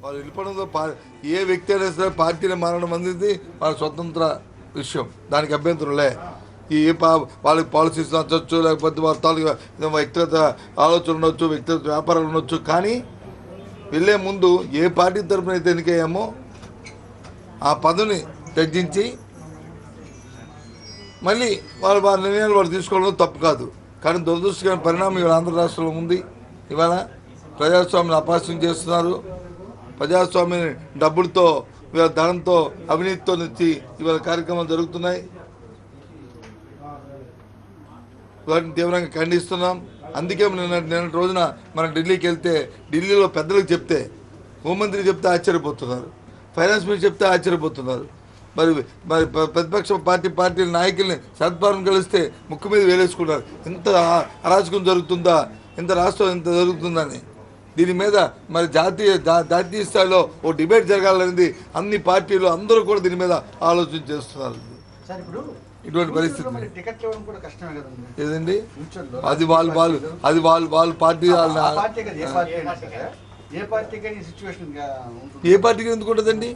వాళ్ళు వెళ్ళిపోవడంతో ఏ వ్యక్తి అయినా సరే పార్టీని మారడం అనేది వాళ్ళ స్వతంత్ర విషయం, దానికి అభ్యంతరంలే. వాళ్ళకి పాలసీస్ నచ్చవచ్చు, లేకపోతే వాళ్ళ తాలూకా వ్యక్తిగత ఆలోచనలు ఉండొచ్చు, వ్యక్తిగత వ్యాపారాలు ఉండొచ్చు. కానీ వెళ్ళే ముందు ఏ పార్టీ తరఫున అయితే ఎన్నికయ్యామో ఆ పదవిని తగ్గించి మళ్ళీ వాళ్ళ నిర్ణయాలు వాళ్ళు తీసుకోవడం తప్పు కాదు. కానీ దురదృష్టకరమైన పరిణామం ఇవాళ ఆంధ్ర రాష్ట్రంలో ఉంది. ఇవాళ ప్రజాస్వామ్యాన్ని అపహాస్యం చేస్తున్నారు. ప్రజాస్వామ్యాన్ని డబ్బులతో, ఇవాళ ధనంతో, అవినీతితో నుంచి ఇవాళ కార్యక్రమాలు జరుగుతున్నాయి. వాటిని తీవ్రంగా ఖండిస్తున్నాం. అందుకే నిన్న రోజున మనం ఢిల్లీకి వెళ్తే ఢిల్లీలో పెద్దలకు చెప్తే, హోంమంత్రి చెప్తే ఆశ్చర్యపోతున్నారు, ఫైనాన్స్ మినిస్టర్ చెప్తే ఆశ్చర్యపోతున్నారు. మరి ప్రతిపక్ష పార్టీల నాయకుల్ని సత్పారం కలిస్తే ముక్కు మీద వేలేసుకున్నారు. ఇంత అరాచకం జరుగుతుందా, ఇంత రాష్ట్రం ఇంత జరుగుతుందని. దీని మీద మరి జాతీయ స్థాయిలో ఓ డిబేట్ జరగాలనేది అన్ని పార్టీలు అందరూ కూడా దీని మీద ఆలోచన చేస్తున్నారు. ఇటువంటి పరిస్థితి ఏదండి, అది వాళ్ళ పార్టీ ఏ పార్టీకి ఎందుకు ఉంటుందండి?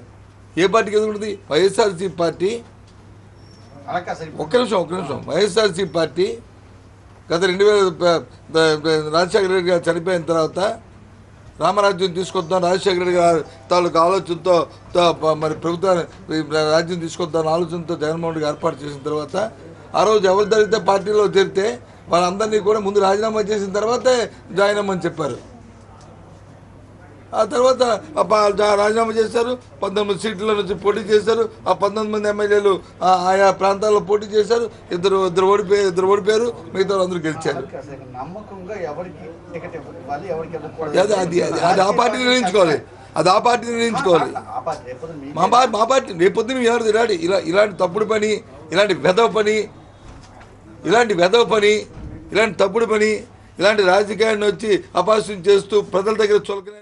ఏ పార్టీకి ఎందుకు ఉంటుంది? వైఎస్ఆర్సీపీ పార్టీ, ఒక్క నిమిషం, వైఎస్ఆర్సీపీ పార్టీ గత 2000 రాజశేఖర రెడ్డి గారు చనిపోయిన తర్వాత రామరాజ్యం తీసుకొద్దాం, రాజశేఖర రెడ్డి గారి తాలూకు ఆలోచనతో మరి ప్రభుత్వాన్ని రాజ్యం తీసుకొద్దాం ఆలోచనతో జగన్మోహన్ రెడ్డి ఏర్పాటు చేసిన తర్వాత ఆ రోజు ఎవరు జరిగితే పార్టీలో చేరితే వాళ్ళందరినీ కూడా ముందు రాజీనామా చేసిన తర్వాతే జాయిన్ అవ్వమని చెప్పారు. ఆ తర్వాత రాజీనామా చేశారు. 19 సీట్ల నుంచి పోటీ చేశారు. ఆ 19 మంది ఎమ్మెల్యేలు ఆయా ప్రాంతాల్లో పోటీ చేశారు. ఇద్దరు ఓడిపోయారు, మిగతా అందరూ గెలిచారు. అది ఆ పార్టీ నిర్ణయించుకోవాలి. మా పార్టీ రేపొద్దున ఇలాంటి తప్పుడు పని, ఇలాంటి వెధవ పని, ఇలాంటి రాజకీయాన్ని వచ్చి అపహాస్యం చేస్తూ ప్రజల దగ్గర చులకనే